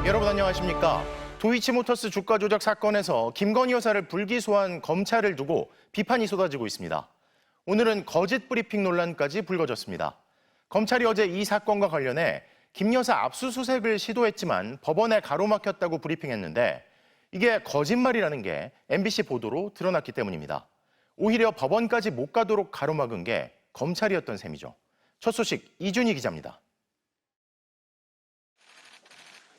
여러분 안녕하십니까? 도이치모터스 주가 조작 사건에서 김건희 여사를 불기소한 검찰을 두고 비판이 쏟아지고 있습니다. 오늘은 거짓 브리핑 논란까지 불거졌습니다. 검찰이 어제 이 사건과 관련해 김 여사 압수수색을 시도했지만 법원에 가로막혔다고 브리핑했는데 이게 거짓말이라는 게 MBC 보도로 드러났기 때문입니다. 오히려 법원까지 못 가도록 가로막은 게 검찰이었던 셈이죠. 첫 소식 이준희 기자입니다.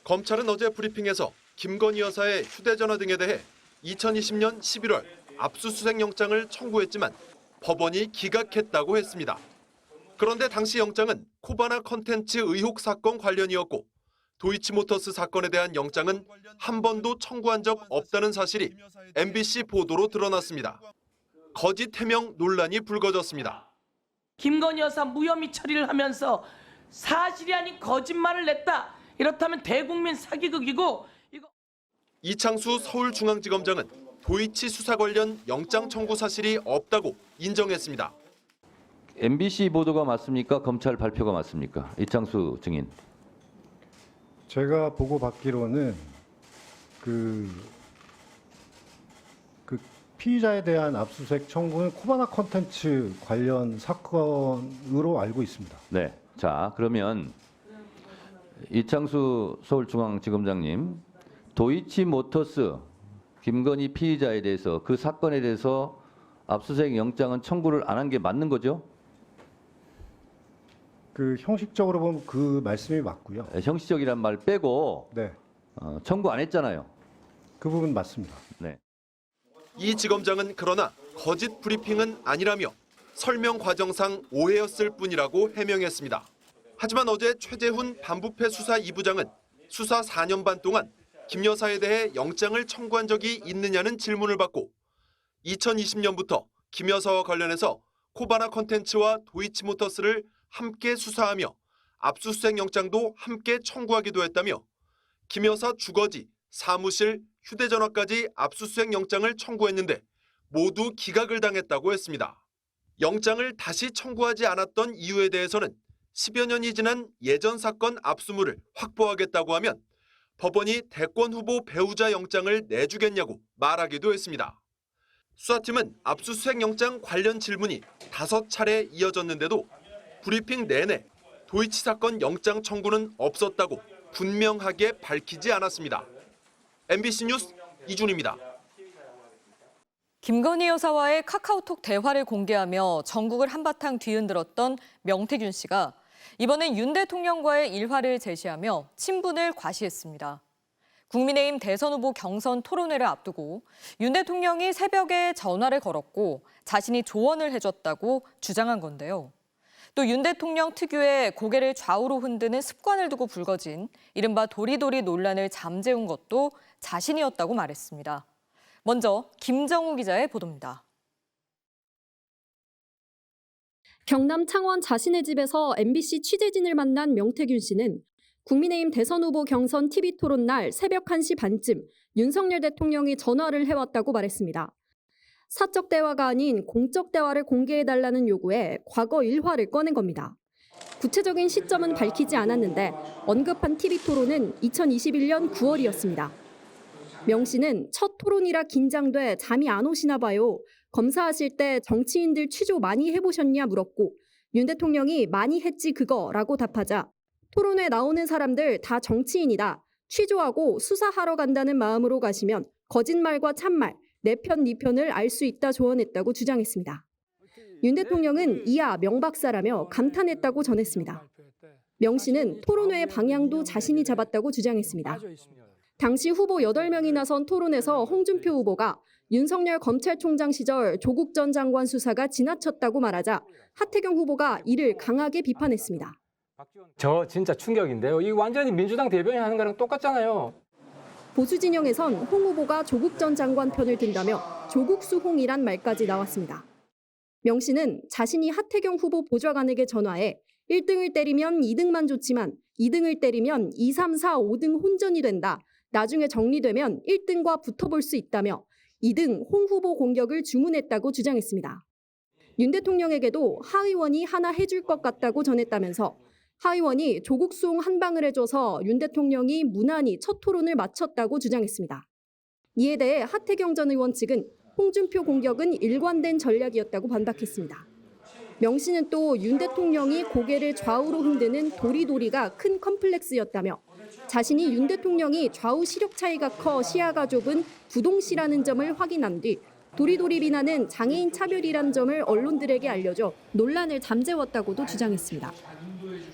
검찰은 어제 브리핑에서 김건희 여사의 휴대전화 등에 대해 2020년 11월 압수수색 영장을 청구했지만 법원이 기각했다고 했습니다. 그런데 당시 영장은 코바나 컨텐츠 의혹 사건 관련이었고 도이치모터스 사건에 대한 영장은 한 번도 청구한 적 없다는 사실이 MBC 보도로 드러났습니다. 거짓 해명 논란이 불거졌습니다. 김건희 여사 무혐의 처리를 하면서 사실이 아닌 거짓말을 냈다. 이렇다면 대국민 사기극이고 이창수 서울중앙지검장은 도이치 수사 관련 영장 청구 사실이 없다고 인정했습니다. MBC 보도가 맞습니까? 검찰 발표가 맞습니까? 이창수 증인. 제가 보고받기로는 그 피의자에 대한 압수수색 청구는 코바나 컨텐츠 관련 사건으로 알고 있습니다. 네. 자, 그러면 이창수 서울중앙지검장님, 도이치모터스 김건희 피의자에 대해서 그 사건에 대해서 압수수색 영장은 청구를 안 한 게 맞는 거죠? 그 형식적으로 보면 그 말씀이 맞고요. 형식적이란 말 빼고 네, 청구 안 했잖아요. 그 부분 맞습니다. 네. 이 지검장은 그러나 거짓 브리핑은 아니라며 설명 과정상 오해였을 뿐이라고 해명했습니다. 하지만 어제 최재훈 반부패 수사 2부장은 수사 4년 반 동안 김 여사에 대해 영장을 청구한 적이 있느냐는 질문을 받고 2020년부터 김 여사와 관련해서 코바나 컨텐츠와 도이치모터스를 함께 수사하며 압수수색 영장도 함께 청구하기도 했다며 김 여사 주거지, 사무실, 휴대전화까지 압수수색 영장을 청구했는데 모두 기각을 당했다고 했습니다. 영장을 다시 청구하지 않았던 이유에 대해서는 10여 년이 지난 예전 사건 압수물을 확보하겠다고 하면 법원이 대권 후보 배우자 영장을 내주겠냐고 말하기도 했습니다. 수사팀은 압수수색 영장 관련 질문이 5차례 이어졌는데도 브리핑 내내 도이치 사건 영장 청구는 없었다고 분명하게 밝히지 않았습니다. MBC 뉴스 이준희입니다. 김건희 여사와의 카카오톡 대화를 공개하며 전국을 한바탕 뒤흔들었던 명태균 씨가 이번엔 윤 대통령과의 일화를 제시하며 친분을 과시했습니다. 국민의힘 대선 후보 경선 토론회를 앞두고 윤 대통령이 새벽에 전화를 걸었고 자신이 조언을 해줬다고 주장한 건데요. 또 윤 대통령 특유의 고개를 좌우로 흔드는 습관을 두고 불거진 이른바 도리도리 논란을 잠재운 것도 자신이었다고 말했습니다. 먼저 김정우 기자의 보도입니다. 경남 창원 자신의 집에서 MBC 취재진을 만난 명태균 씨는 국민의힘 대선 후보 경선 TV 토론 날 새벽 1시 반쯤 윤석열 대통령이 전화를 해왔다고 말했습니다. 사적 대화가 아닌 공적 대화를 공개해달라는 요구에 과거 일화를 꺼낸 겁니다. 구체적인 시점은 밝히지 않았는데 언급한 TV 토론은 2021년 9월이었습니다. 명 씨는 첫 토론이라 긴장돼 잠이 안 오시나 봐요. 검사하실 때 정치인들 취조 많이 해보셨냐 물었고 윤 대통령이 많이 했지 그거라고 답하자 토론회 나오는 사람들 다 정치인이다. 취조하고 수사하러 간다는 마음으로 가시면 거짓말과 참말, 내 편, 네 편을 알 수 있다 조언했다고 주장했습니다. 윤 대통령은 이하 명박사라며 감탄했다고 전했습니다. 명 씨는 토론회의 방향도 자신이 잡았다고 주장했습니다. 당시 후보 8명이 나선 토론에서 홍준표 후보가 윤석열 검찰총장 시절 조국 전 장관 수사가 지나쳤다고 말하자 하태경 후보가 이를 강하게 비판했습니다. 저 진짜 충격인데요. 이거 완전히 민주당 대변인 하는 거랑 똑같잖아요. 보수 진영에선 홍 후보가 조국 전 장관 편을 든다며 조국수홍이란 말까지 나왔습니다. 명 씨는 자신이 하태경 후보 보좌관에게 전화해 1등을 때리면 2등만 좋지만 2등을 때리면 2, 3, 4, 5등 혼전이 된다. 나중에 정리되면 1등과 붙어볼 수 있다며 2등 홍 후보 공격을 주문했다고 주장했습니다. 윤 대통령에게도 하 의원이 하나 해줄 것 같다고 전했다면서 하의원이 조국 수용 한 방을 해줘서 윤 대통령이 무난히 첫 토론을 마쳤다고 주장했습니다. 이에 대해 하태경 전 의원 측은 홍준표 공격은 일관된 전략이었다고 반박했습니다. 명 씨는 또 윤 대통령이 고개를 좌우로 흔드는 도리도리가 큰 컴플렉스였다며 자신이 윤 대통령이 좌우 시력 차이가 커 시야가 좁은 부동시라는 점을 확인한 뒤 도리도리 비난은 장애인 차별이란 점을 언론들에게 알려줘 논란을 잠재웠다고도 주장했습니다.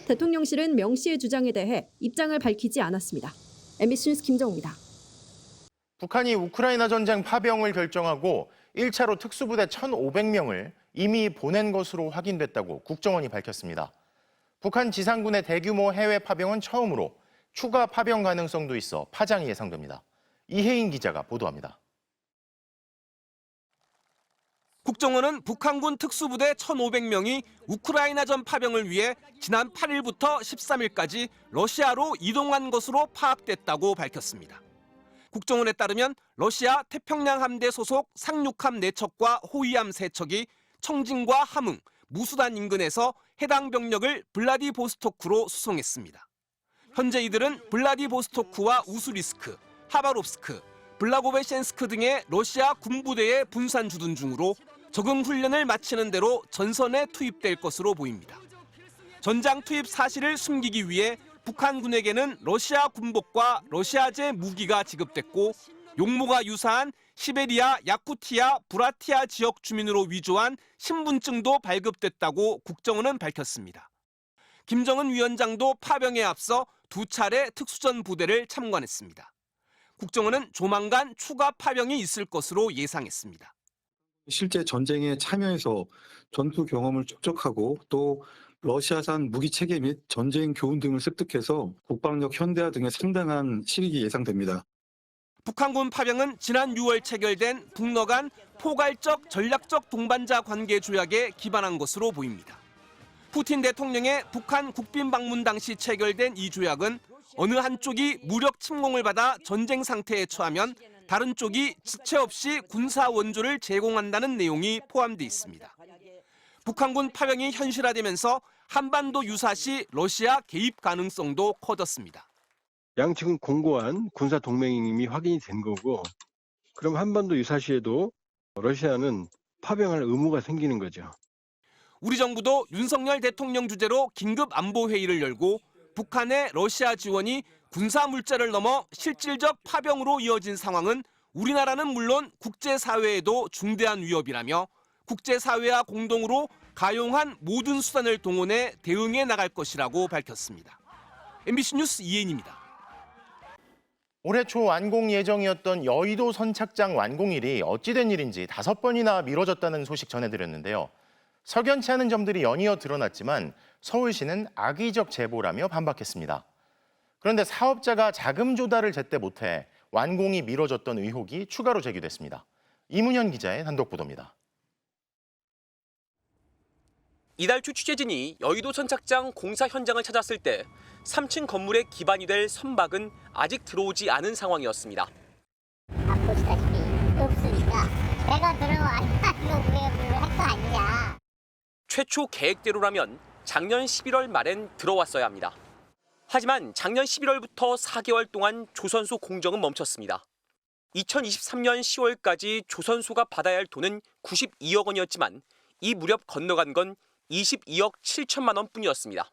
대통령실은 명 씨의 주장에 대해 입장을 밝히지 않았습니다. MBC 뉴스 김정우입니다. 북한이 우크라이나 전쟁 파병을 결정하고 1차로 특수부대 1,500명을 이미 보낸 것으로 확인됐다고 국정원이 밝혔습니다. 북한 지상군의 대규모 해외 파병은 처음으로 추가 파병 가능성도 있어 파장이 예상됩니다. 이혜인 기자가 보도합니다. 국정원은 북한군 특수부대 1,500명이 우크라이나전 파병을 위해 지난 8일부터 13일까지 러시아로 이동한 것으로 파악됐다고 밝혔습니다. 국정원에 따르면 러시아 태평양 함대 소속 상륙함 4척과 호위함 3척이 청진과 함흥, 무수단 인근에서 해당 병력을 블라디보스토크로 수송했습니다. 현재 이들은 블라디보스토크와 우수리스크, 하바롭스크, 블라고베셴스크 등의 러시아 군부대에 분산 주둔 중으로 적응 훈련을 마치는 대로 전선에 투입될 것으로 보입니다. 전장 투입 사실을 숨기기 위해 북한군에게는 러시아 군복과 러시아제 무기가 지급됐고 용모가 유사한 시베리아, 야쿠티아, 부라티아 지역 주민으로 위조한 신분증도 발급됐다고 국정원은 밝혔습니다. 김정은 위원장도 파병에 앞서 2차례 특수전 부대를 참관했습니다. 국정원은 조만간 추가 파병이 있을 것으로 예상했습니다. 실제 전쟁에 참여해서 전투 경험을 축적하고 또 러시아산 무기 체계 및 전쟁 교훈 등을 습득해서 국방력 현대화 등에 상당한 실익이 예상됩니다. 북한군 파병은 지난 6월 체결된 북러 간 포괄적 전략적 동반자 관계 조약에 기반한 것으로 보입니다. 푸틴 대통령의 북한 국빈 방문 당시 체결된 이 조약은 어느 한쪽이 무력 침공을 받아 전쟁 상태에 처하면 다른 쪽이 지체 없이 군사 원조를 제공한다는 내용이 포함돼 있습니다. 북한군 파병이 현실화되면서 한반도 유사시 러시아 개입 가능성도 커졌습니다. 양측은 공고한 군사 동맹이 이미 확인이 된 거고, 그럼 한반도 유사시에도 러시아는 파병할 의무가 생기는 거죠. 우리 정부도 윤석열 대통령 주재로 긴급 안보 회의를 열고 북한의 러시아 지원이 군사 물자를 넘어 실질적 파병으로 이어진 상황은 우리나라는 물론 국제사회에도 중대한 위협이라며 국제사회와 공동으로 가용한 모든 수단을 동원해 대응해 나갈 것이라고 밝혔습니다. MBC 뉴스 이혜인입니다. 올해 초 완공 예정이었던 여의도 선착장 완공일이 어찌된 일인지 5번이나 미뤄졌다는 소식 전해드렸는데요. 석연치 않은 점들이 연이어 드러났지만 서울시는 악의적 제보라며 반박했습니다. 그런데 사업자가 자금 조달을 제때 못해 완공이 미뤄졌던 의혹이 추가로 제기됐습니다. 이문현 기자의 단독 보도입니다. 이달 초 취재진이 여의도 선착장 공사 현장을 찾았을 때 3층 건물의 기반이 될 선박은 아직 들어오지 않은 상황이었습니다. 안 보시다시피 없으니까 배가 들어와야 이거 할 거 아니냐. 최초 계획대로라면 작년 11월 말엔 들어왔어야 합니다. 하지만 작년 11월부터 4개월 동안 조선소 공정은 멈췄습니다. 2023년 10월까지 조선소가 받아야 할 돈은 92억 원이었지만 이 무렵 건너간 건 22억 7천만 원뿐이었습니다.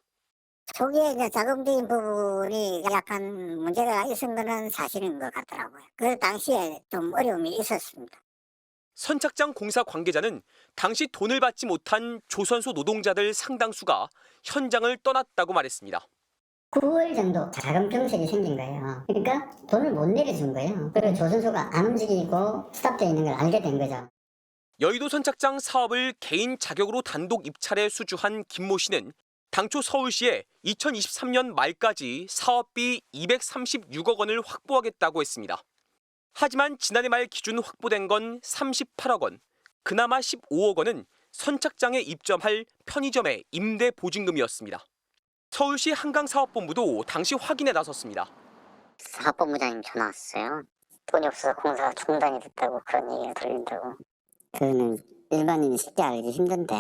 초기에 이제 자금적인 부분이 약간 문제가 있은 것은 사실인 것 같더라고요. 그 당시에 좀 어려움이 있었습니다. 선착장 공사 관계자는 당시 돈을 받지 못한 조선소 노동자들 상당수가 현장을 떠났다고 말했습니다. 9월 정도 자금 병실이 생긴 거예요. 그러니까 돈을 못 내려준 거예요. 그리고 조선소가 안 움직이고 스탑되어 있는 걸 알게 된 거죠. 여의도 선착장 사업을 개인 자격으로 단독 입찰에 수주한 김모 씨는 당초 서울시에 2023년 말까지 사업비 236억 원을 확보하겠다고 했습니다. 하지만 지난해 말 기준 확보된 건 38억 원, 그나마 15억 원은 선착장에 입점할 편의점의 임대 보증금이었습니다. 서울시 한강사업본부도 당시 확인에 나섰습니다. 사업본부장님 전화 왔어요. 돈이 없어서 공사가 중단이 됐다고 그런 얘기가 들린다고. 그거는 일반인이 쉽게 알기 힘든데.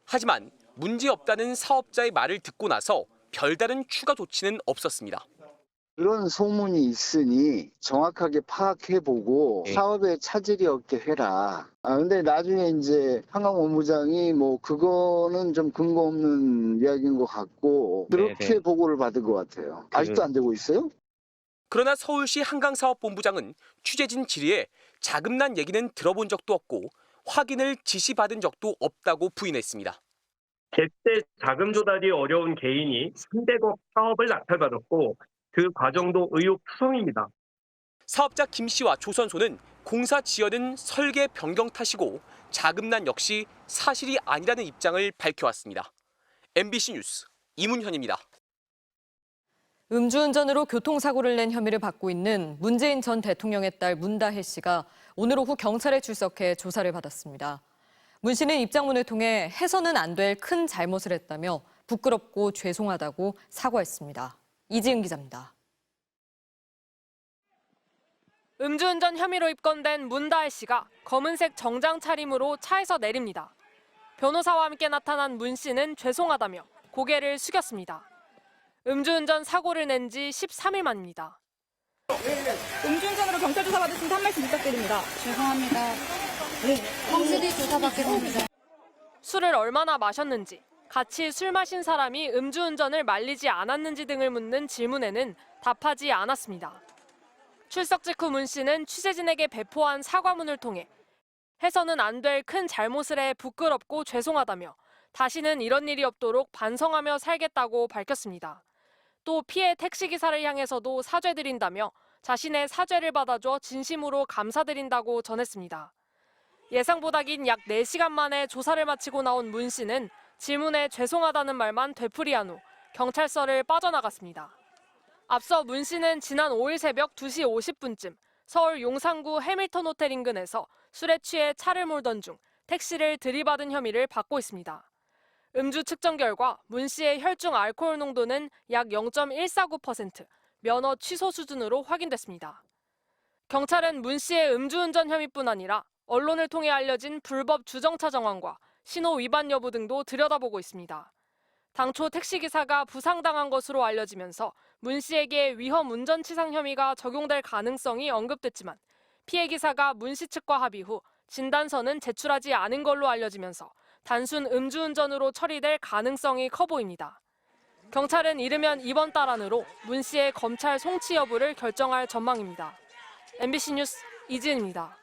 하지만 문제없다는 사업자의 말을 듣고 나서 별다른 추가 조치는 없었습니다. 그런 소문이 있으니 정확하게 파악해보고 사업에 차질이 없게 해라. 근데 나중에 이제 한강본부장이 뭐 그거는 좀 근거 없는 이야기인 것 같고 그렇게 보고를 받은 것 같아요. 아직도 안 되고 있어요? 그러나 서울시 한강사업본부장은 취재진 질의에 자금난 얘기는 들어본 적도 없고 확인을 지시받은 적도 없다고 부인했습니다. 제때 자금 조달이 어려운 개인이 300억 사업을 낙찰받았고 그 과정도 의혹투성입니다. 사업자 김 씨와 조선소는 공사 지연은 설계 변경 탓이고 자금난 역시 사실이 아니라는 입장을 밝혀왔습니다. MBC 뉴스 이문현입니다. 음주운전으로 교통사고를 낸 혐의를 받고 있는 문재인 전 대통령의 딸 문다혜 씨가 오늘 오후 경찰에 출석해 조사를 받았습니다. 문 씨는 입장문을 통해 해서는 안 될 큰 잘못을 했다며 부끄럽고 죄송하다고 사과했습니다. 이지은 기자입니다. 음주운전 혐의로 입건된 문다혜 씨가 검은색 정장 차림으로 차에서 내립니다. 변호사와 함께 나타난 문 씨는 죄송하다며 고개를 숙였습니다. 음주운전 사고를 낸 지 13일 만입니다. 음주운전으로 경찰 조사 받으신 한 말씀 부탁드립니다. 죄송합니다. 성실히 조사받겠습니다. 술을 얼마나 마셨는지, 같이 술 마신 사람이 음주운전을 말리지 않았는지 등을 묻는 질문에는 답하지 않았습니다. 출석 직후 문 씨는 취재진에게 배포한 사과문을 통해 해서는 안 될 큰 잘못을 해 부끄럽고 죄송하다며 다시는 이런 일이 없도록 반성하며 살겠다고 밝혔습니다. 또 피해 택시기사를 향해서도 사죄드린다며 자신의 사죄를 받아줘 진심으로 감사드린다고 전했습니다. 예상보다 긴 약 4시간 만에 조사를 마치고 나온 문 씨는 질문에 죄송하다는 말만 되풀이한 후 경찰서를 빠져나갔습니다. 앞서 문 씨는 지난 5일 새벽 2시 50분쯤 서울 용산구 해밀턴 호텔 인근에서 술에 취해 차를 몰던 중 택시를 들이받은 혐의를 받고 있습니다. 음주 측정 결과 문 씨의 혈중 알코올 농도는 약 0.149%, 면허 취소 수준으로 확인됐습니다. 경찰은 문 씨의 음주운전 혐의뿐 아니라 언론을 통해 알려진 불법 주정차 정황과 신호 위반 여부 등도 들여다보고 있습니다. 당초 택시기사가 부상당한 것으로 알려지면서 문 씨에게 위험 운전치상 혐의가 적용될 가능성이 언급됐지만 피해 기사가 문 씨 측과 합의 후 진단서는 제출하지 않은 걸로 알려지면서 단순 음주운전으로 처리될 가능성이 커 보입니다. 경찰은 이르면 이번 달 안으로 문 씨의 검찰 송치 여부를 결정할 전망입니다. MBC 뉴스 이지은입니다.